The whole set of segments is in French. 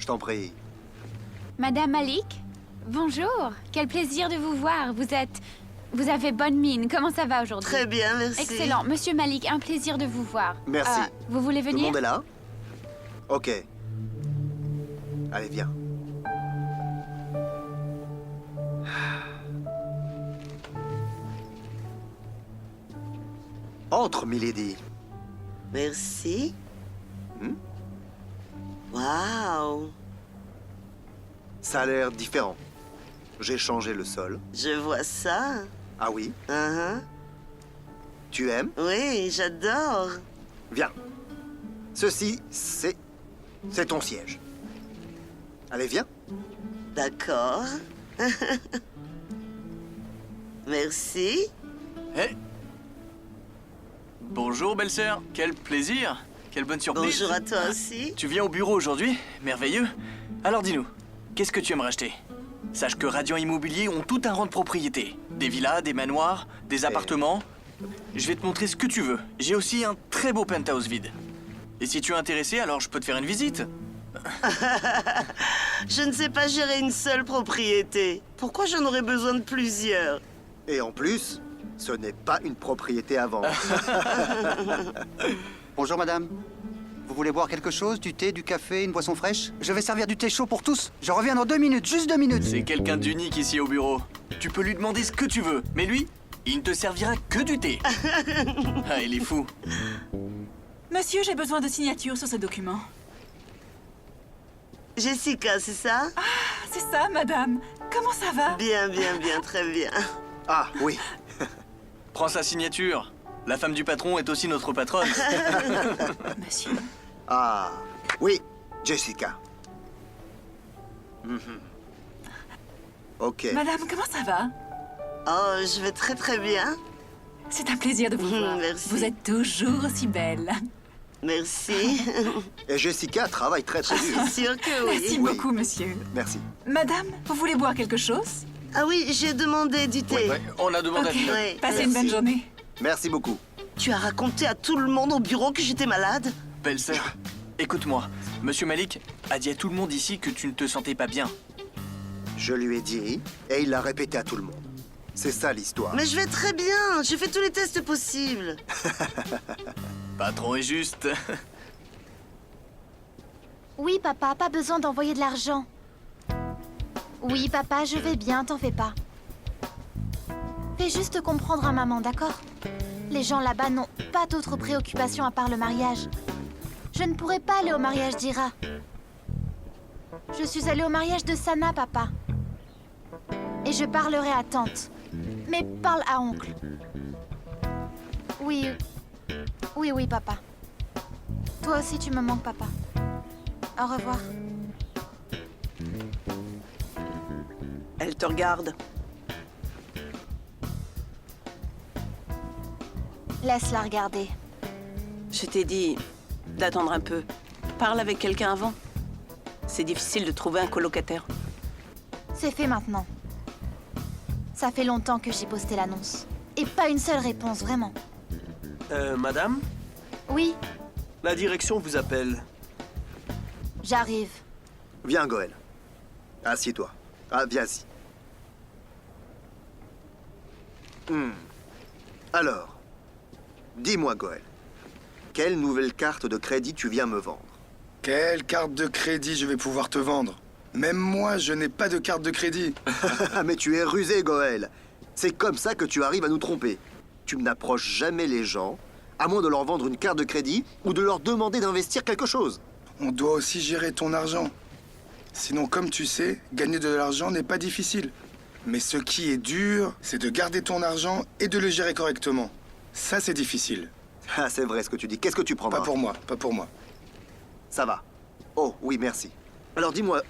Je t'en prie. Madame Malik? Bonjour, quel plaisir de vous voir. Vous avez bonne mine. Comment ça va aujourd'hui? Très bien, merci. Excellent. Monsieur Malik, un plaisir de vous voir. Merci. Vous voulez Tout le venir? monde est là? Ok. Allez, viens. Entre, Milady. Merci. Hmm? Waouh. Ça a l'air différent. J'ai changé le sol. Je vois ça. Ah oui? Uh-huh. Tu aimes? Oui, j'adore. Viens. Ceci, c'est ton siège. Allez, viens. D'accord. Merci. Hé Bonjour, belle-sœur. Quel plaisir. Quelle bonne surprise. Bonjour à toi aussi. Tu viens au bureau aujourd'hui? Merveilleux. Alors dis-nous, qu'est-ce que tu aimerais acheter? Sache que Radiant Immobilier ont tout un rang de propriété. Des villas, des manoirs, des appartements. Je vais te montrer ce que tu veux. J'ai aussi un très beau penthouse vide. Et si tu es intéressé, alors je peux te faire une visite. Je ne sais pas gérer une seule propriété. Pourquoi j'en aurais besoin de plusieurs? Et en plus, ce n'est pas une propriété à vendre. Bonjour madame. Vous voulez boire quelque chose? Du thé, du café, une boisson fraîche? Je vais servir du thé chaud pour tous. Je reviens dans 2 minutes, juste 2 minutes. C'est quelqu'un d'unique ici au bureau. Tu peux lui demander ce que tu veux, mais lui, il ne te servira que du thé. Ah, il est fou. Monsieur, j'ai besoin de signature sur ce document. Jessica, c'est ça? C'est ça, madame. Comment ça va? Bien, bien, bien, très bien. Ah, oui. Prends sa signature. La femme du patron est aussi notre patronne. Monsieur. Ah, oui, Jessica. Mhm. Ok. Madame, comment ça va? Oh, je vais très très bien. C'est un plaisir de vous voir. Merci. Vous êtes toujours aussi belle. Merci. Et Jessica travaille très très dur. C'est sûr que oui. Merci Oui. beaucoup, monsieur. Merci. Madame, vous voulez boire quelque chose? Ah oui, j'ai demandé du thé. Ouais, on a demandé à Philippe. Ouais, Passez une merci. bonne journée. Merci beaucoup. Tu as raconté à tout le monde au bureau que j'étais malade? Belle-sœur, écoute-moi. Monsieur Malik a dit à tout le monde ici que tu ne te sentais pas bien. Je lui ai dit, et il l'a répété à tout le monde. C'est ça l'histoire. Mais je vais très bien. J'ai fait tous les tests possibles. Patron est juste. Oui, papa, pas besoin d'envoyer de l'argent. Oui, papa, je vais bien, t'en fais pas. Fais juste comprendre à maman, d'accord? Les gens là-bas n'ont pas d'autres préoccupations à part le mariage. Je ne pourrais pas aller au mariage d'Ira. Je suis allée au mariage de Sana, papa. Et je parlerai à tante. Mais parle à oncle. Oui. Oui, oui, papa. Toi aussi, tu me manques, papa. Au revoir. Elle te regarde. Laisse-la regarder. Je t'ai dit d'attendre un peu. Parle avec quelqu'un avant. C'est difficile de trouver un colocataire. C'est fait maintenant. Ça fait longtemps que j'ai posté l'annonce. Et pas une seule réponse, vraiment. Madame, Oui, la direction vous appelle. j'arrive. Viens, Goël. Assieds-toi. Ah, viens ici. Alors, dis-moi, Goël, quelle nouvelle carte de crédit tu viens me vendre? Quelle carte de crédit je vais pouvoir te vendre? Même moi, je n'ai pas de carte de crédit. Mais tu es rusé, Goël. C'est comme ça que tu arrives à nous tromper. Tu n'approches jamais les gens, à moins de leur vendre une carte de crédit ou de leur demander d'investir quelque chose. On doit aussi gérer ton argent. Sinon, comme tu sais, gagner de l'argent n'est pas difficile. Mais ce qui est dur, c'est de garder ton argent et de le gérer correctement. Ça, c'est difficile. Ah, c'est vrai ce que tu dis. Qu'est-ce que tu prendras? Pas pour moi, pas pour moi. Ça va. Oh, oui, merci. Alors dis-moi,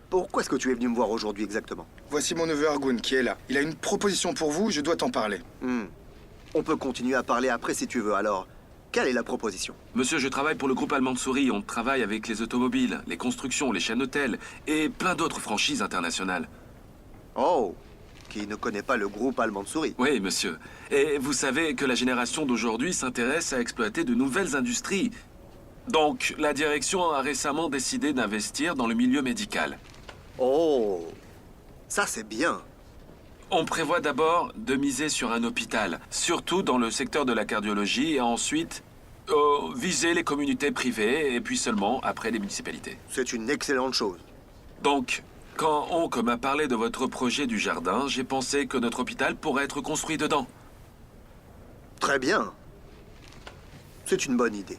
pourquoi est-ce que tu es venu me voir aujourd'hui exactement? Voici mon neveu Argun qui est là. Il a une proposition pour vous, je dois t'en parler. On peut continuer à parler après si tu veux, alors... Quelle est la proposition? Monsieur, je travaille pour le groupe Allemand de Souris. On travaille avec les automobiles, les constructions, les chaînes d'hôtels et plein d'autres franchises internationales. Oh, qui ne connaît pas le groupe Allemand de Souris? Oui, monsieur. Et vous savez que la génération d'aujourd'hui s'intéresse à exploiter de nouvelles industries. Donc, la direction a récemment décidé d'investir dans le milieu médical. Oh, ça c'est bien. On prévoit d'abord de miser sur un hôpital, surtout dans le secteur de la cardiologie, et ensuite viser les communautés privées, et puis seulement après les municipalités. C'est une excellente chose. Donc, quand Onk m'a parlé de votre projet du jardin, j'ai pensé que notre hôpital pourrait être construit dedans. Très bien. C'est une bonne idée.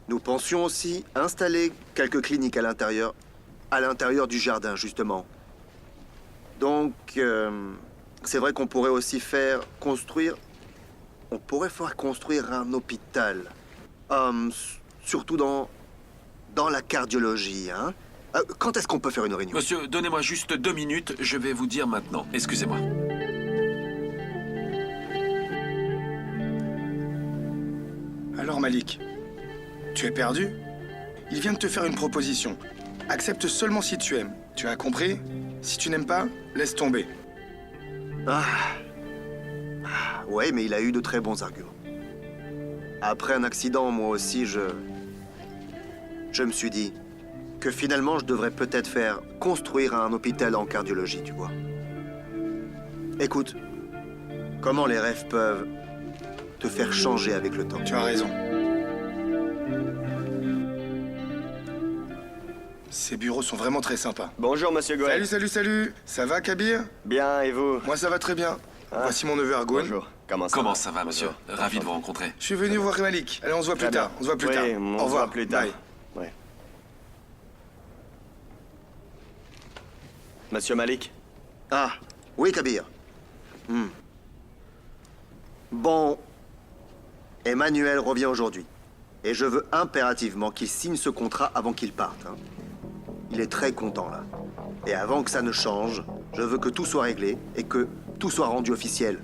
Nous pensions aussi installer quelques cliniques à l'intérieur du jardin, justement. Donc, c'est vrai qu'on pourrait aussi on pourrait faire construire un hôpital. Surtout dans la cardiologie, hein. Quand est-ce qu'on peut faire une réunion? Monsieur, donnez-moi juste 2 minutes, je vais vous dire maintenant. Excusez-moi. Alors Malik, tu es perdu? Il vient de te faire une proposition. Accepte seulement si tu aimes. Tu as compris? Si tu n'aimes pas, laisse tomber. Ouais, mais il a eu de très bons arguments. Après un accident, moi aussi, je me suis dit que finalement, je devrais peut-être faire construire un hôpital en cardiologie, tu vois. Écoute, comment les rêves peuvent te faire changer avec le temps. Tu as raison. Ces bureaux sont vraiment très sympas. Bonjour, monsieur Goël. Salut. Ça va, Kabir? Bien, et vous? Moi, ça va très bien. Voici mon neveu Argoun. Bonjour. Comment ça va, monsieur? Bonjour. Ravi de vous rencontrer. Je suis venu voir Malik. Allez, on se voit plus tard. On se voit plus tard. On Au se revoir. voit plus tard. Bye. Ouais. Monsieur Malik? Ah, oui, Kabir. Bon, Emmanuel revient aujourd'hui. Et je veux impérativement qu'il signe ce contrat avant qu'il parte. Hein. Il est très content, là. Et avant que ça ne change, je veux que tout soit réglé et que tout soit rendu officiel.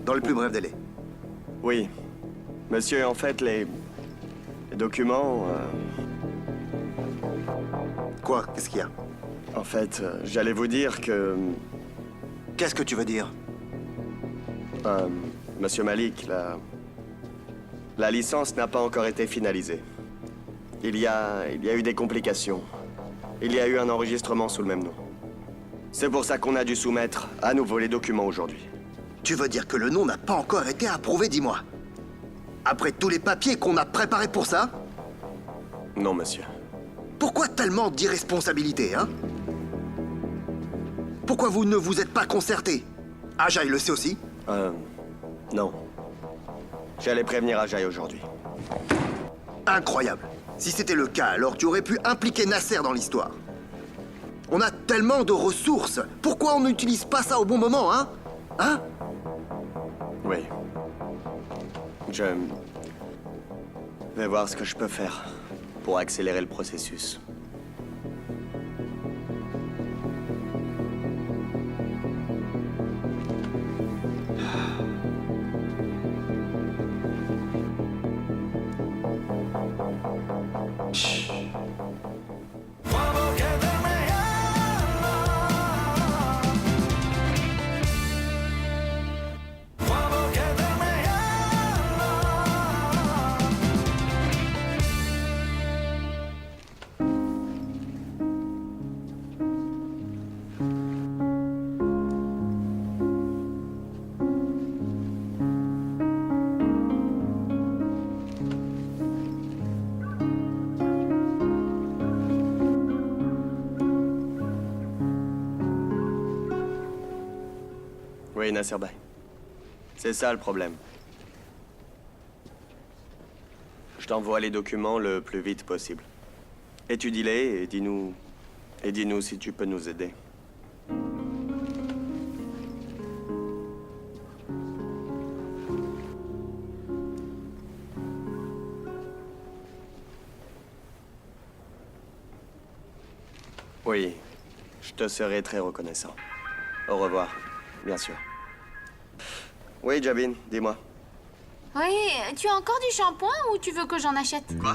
Dans le plus bref délai. Oui. Monsieur, en fait, les documents... Quoi? Qu'est-ce qu'il y a? En fait, j'allais vous dire que... Qu'est-ce que tu veux dire? Monsieur Malik, la licence n'a pas encore été finalisée. Il y a eu des complications. Il y a eu un enregistrement sous le même nom. C'est pour ça qu'on a dû soumettre à nouveau les documents aujourd'hui. Tu veux dire que le nom n'a pas encore été approuvé, dis-moi? Après tous les papiers qu'on a préparés pour ça? Non, monsieur. Pourquoi tellement d'irresponsabilité, hein? Pourquoi vous ne vous êtes pas concerté? Ajay le sait aussi? Non. J'allais prévenir Ajay aujourd'hui. Incroyable. Si c'était le cas, alors tu aurais pu impliquer Nasser dans l'histoire. On a tellement de ressources. Pourquoi on n'utilise pas ça au bon moment, hein? Hein? Oui. Je vais voir ce que je peux faire pour accélérer le processus. Oui, Nasser Bey. C'est ça le problème. Je t'envoie les documents le plus vite possible. Étudie-les et dis-nous si tu peux nous aider. Oui, je te serai très reconnaissant. Au revoir, bien sûr. Oui, Jabin, dis-moi. Oui, tu as encore du shampoing ou tu veux que j'en achète? Quoi?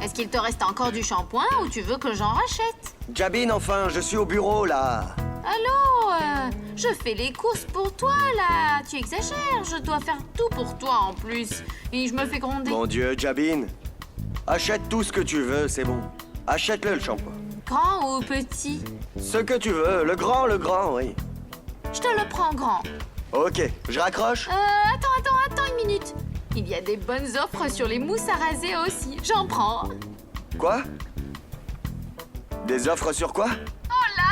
Est-ce qu'il te reste encore du shampoing ou tu veux que j'en rachète? Jabin, enfin, je suis au bureau, là. Allô, je fais les courses pour toi, là. Tu exagères, je dois faire tout pour toi en plus. Et je me fais gronder. Mon Dieu, Jabin. Achète tout ce que tu veux, c'est bon. Achète-le, le shampoing. Grand ou petit? Ce que tu veux, le grand, oui. Je te le prends grand. Ok, je raccroche. Attends une minute. Il y a des bonnes offres sur les mousses à raser aussi. J'en prends. Quoi? Des offres sur quoi? Oh là,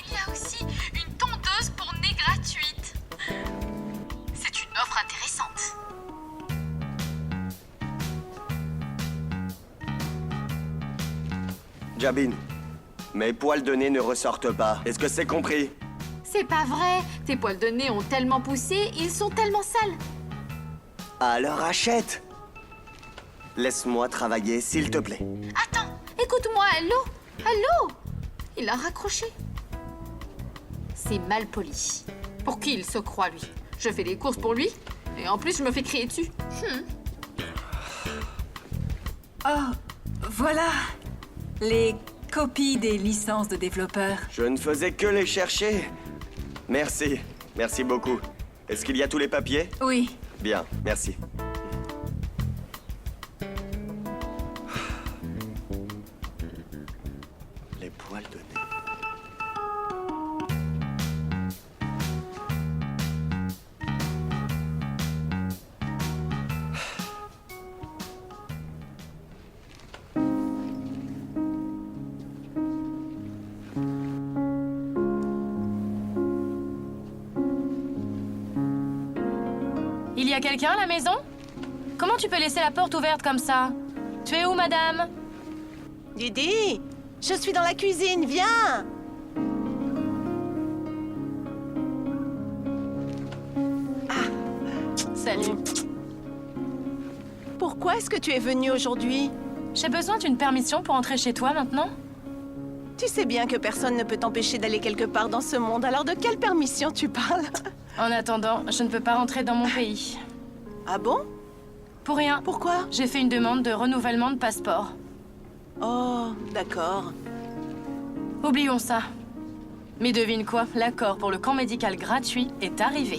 il y a aussi une tondeuse pour nez gratuite. C'est une offre intéressante. Jabin, mes poils de nez ne ressortent pas. Est-ce que c'est compris? C'est pas vrai. Tes poils de nez ont tellement poussé, ils sont tellement sales. Alors achète. Laisse-moi travailler, s'il te plaît. Attends, écoute-moi, allô? Il a raccroché. C'est mal poli. Pour qui il se croit, lui? Je fais des courses pour lui, et en plus je me fais crier dessus. Oh, voilà. Les copies des licences de développeurs. Je ne faisais que les chercher. Merci, merci beaucoup. Est-ce qu'il y a tous les papiers? Oui. Bien, merci. Les poils de nez. Il y a quelqu'un à la maison? Comment tu peux laisser la porte ouverte comme ça? Tu es où, madame? Didi, je suis dans la cuisine, viens! Salut. Pourquoi est-ce que tu es venue aujourd'hui? J'ai besoin d'une permission pour entrer chez toi maintenant? Tu sais bien que personne ne peut t'empêcher d'aller quelque part dans ce monde, alors de quelle permission tu parles? En attendant, je ne peux pas rentrer dans mon pays. Ah bon? Pour rien. Pourquoi? J'ai fait une demande de renouvellement de passeport. Oh, d'accord. Oublions ça. Mais devine quoi? L'accord pour le camp médical gratuit est arrivé.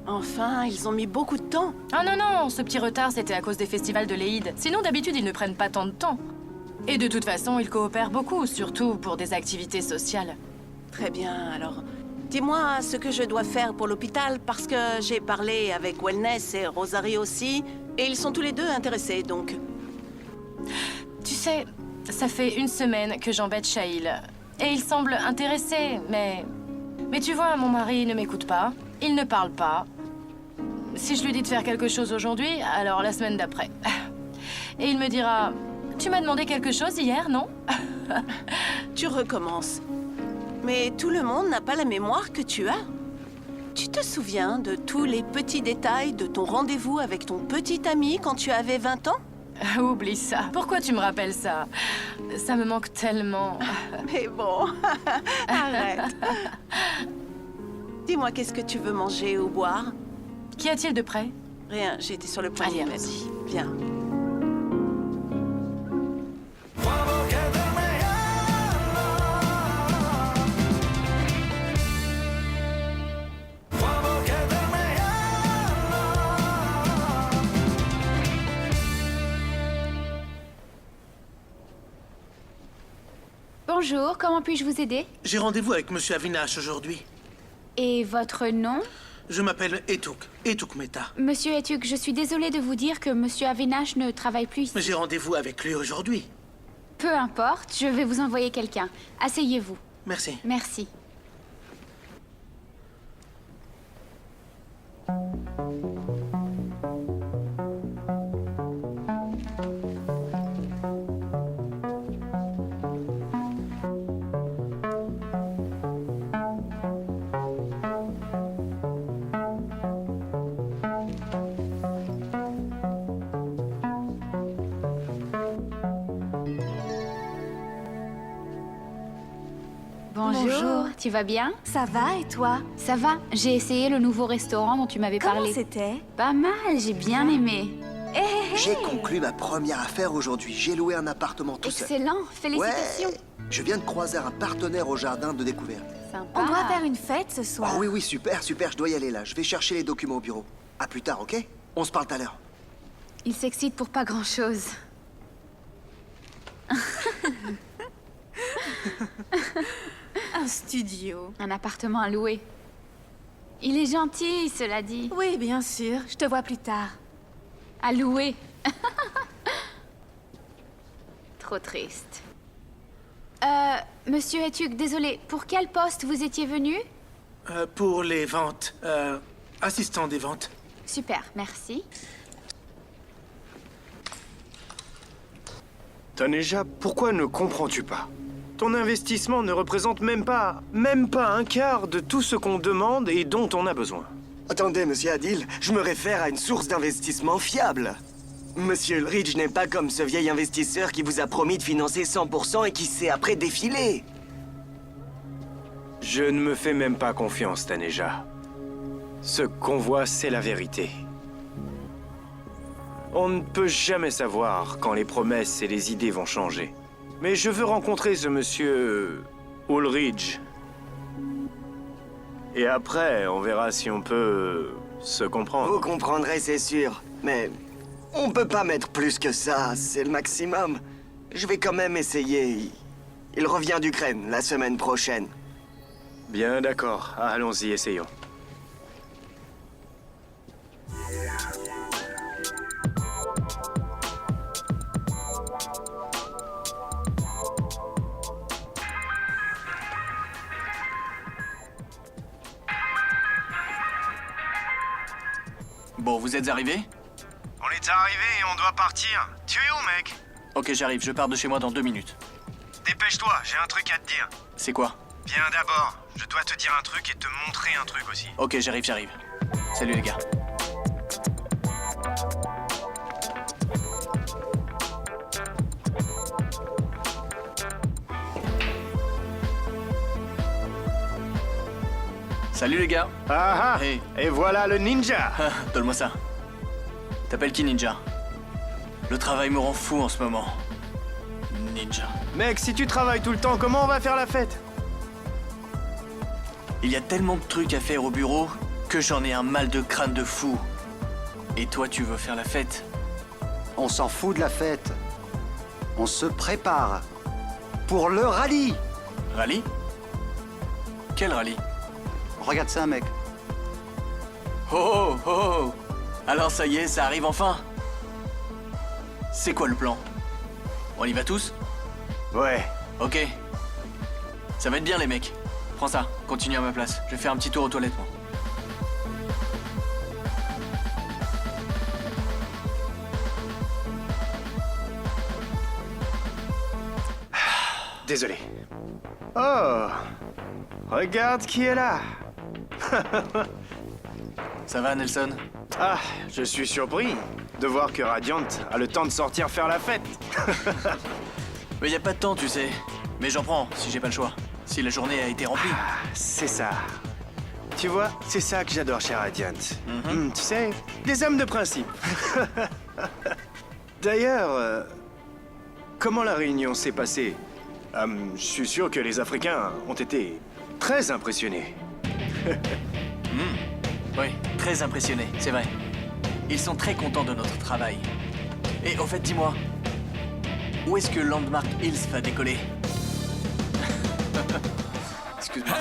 Enfin, ils ont mis beaucoup de temps. Ah non, ce petit retard, c'était à cause des festivals de l'Eid. Sinon, d'habitude, ils ne prennent pas tant de temps. Et de toute façon, ils coopèrent beaucoup, surtout pour des activités sociales. Très bien, alors... Dis-moi ce que je dois faire pour l'hôpital, parce que j'ai parlé avec Wellness et Rosario aussi, et ils sont tous les deux intéressés, donc... Tu sais, ça fait une semaine que j'embête Shail. Et il semble intéressé, mais... Mais tu vois, mon mari ne m'écoute pas, il ne parle pas. Si je lui dis de faire quelque chose aujourd'hui, alors la semaine d'après. Et il me dira... Tu m'as demandé quelque chose hier, non? Tu recommences. Mais tout le monde n'a pas la mémoire que tu as. Tu te souviens de tous les petits détails de ton rendez-vous avec ton petit ami quand tu avais 20 ans? Oublie ça. Pourquoi tu me rappelles ça? Ça me manque tellement. Mais bon, arrête. Dis-moi, qu'est-ce que tu veux manger ou boire? Qu'y a-t-il de prêt? Rien, j'ai été sur le point. Allez, de mettre. allons-y. Viens. Bonjour, comment puis-je vous aider? J'ai rendez-vous avec Monsieur Avinash aujourd'hui. Et votre nom? Je m'appelle Etuk, Etuk Mehta. Monsieur Etuk, je suis désolée de vous dire que Monsieur Avinash ne travaille plus ici. Mais j'ai rendez-vous avec lui aujourd'hui. Peu importe, je vais vous envoyer quelqu'un. Asseyez-vous. Merci. Merci. Bonjour, tu vas bien? Ça va et toi? Ça va, j'ai essayé le nouveau restaurant dont tu m'avais parlé. Comment c'était? Pas mal, j'ai bien aimé. J'ai conclu ma première affaire aujourd'hui. J'ai loué un appartement tout seul. Excellent, félicitations. Ouais, je viens de croiser un partenaire au jardin de découverte. Sympa. On doit faire une fête ce soir. Oh oui, super, je dois y aller là. Je vais chercher les documents au bureau. À plus tard, ok? On se parle tout à l'heure. Il s'excite pour pas grand-chose. Un studio. Un appartement à louer. Il est gentil, cela dit. Oui, bien sûr. Je te vois plus tard. À louer. Trop triste. Monsieur Etuk, désolé, pour quel poste vous étiez venu? Pour les ventes. Assistant des ventes. Super, merci. Taneja, pourquoi ne comprends-tu pas? Ton investissement ne représente même pas un quart de tout ce qu'on demande et dont on a besoin. Attendez, monsieur Adil, je me réfère à une source d'investissement fiable. Monsieur Ulrich n'est pas comme ce vieil investisseur qui vous a promis de financer 100% et qui s'est après défilé. Je ne me fais même pas confiance, Taneja. Ce qu'on voit, c'est la vérité. On ne peut jamais savoir quand les promesses et les idées vont changer. Mais je veux rencontrer ce monsieur Ulrich. Et après, on verra si on peut se comprendre. Vous comprendrez, c'est sûr. Mais on peut pas mettre plus que ça, c'est le maximum. Je vais quand même essayer. Il revient d'Ukraine la semaine prochaine. Bien, d'accord. Allons-y, essayons. Bon, vous êtes arrivés? On est arrivé et on doit partir. Tu es où, mec? Ok, j'arrive, je pars de chez moi dans 2 minutes. Dépêche-toi, j'ai un truc à te dire. C'est quoi? Viens d'abord, je dois te dire un truc et te montrer un truc aussi. Ok, j'arrive. Salut les gars. Salut les gars. Ah ah, Hey. et voilà le ninja. Donne-moi ça. T'appelles qui Ninja? Le travail me rend fou en ce moment. Ninja. Mec, si tu travailles tout le temps, comment on va faire la fête? Il y a tellement de trucs à faire au bureau que j'en ai un mal de crâne de fou. Et toi, tu veux faire la fête? On s'en fout de la fête. On se prépare pour le rallye. Rallye? Quel rallye? Regarde ça, mec. Oh, oh, oh. Alors ça y est, ça arrive enfin. C'est quoi le plan? On y va tous? Ouais. Ok. Ça va être bien les mecs. Prends ça, continue à ma place. Je vais faire un petit tour aux toilettes, moi. Désolé. Oh, regarde qui est là. Ça va, Nelson? Ah, je suis surpris de voir que Radiant a le temps de sortir faire la fête. Mais y a pas de temps, tu sais. Mais j'en prends, si j'ai pas le choix. Si la journée a été remplie. C'est ça. Tu vois, c'est ça que j'adore chez Radiant. Tu sais, des hommes de principe. D'ailleurs, comment la réunion s'est passée? Je suis sûr que les Africains ont été très impressionnés. Oui, très impressionnés, c'est vrai. Ils sont très contents de notre travail. Et au fait, dis-moi, où est-ce que Landmark Hills va décoller? Excuse-moi.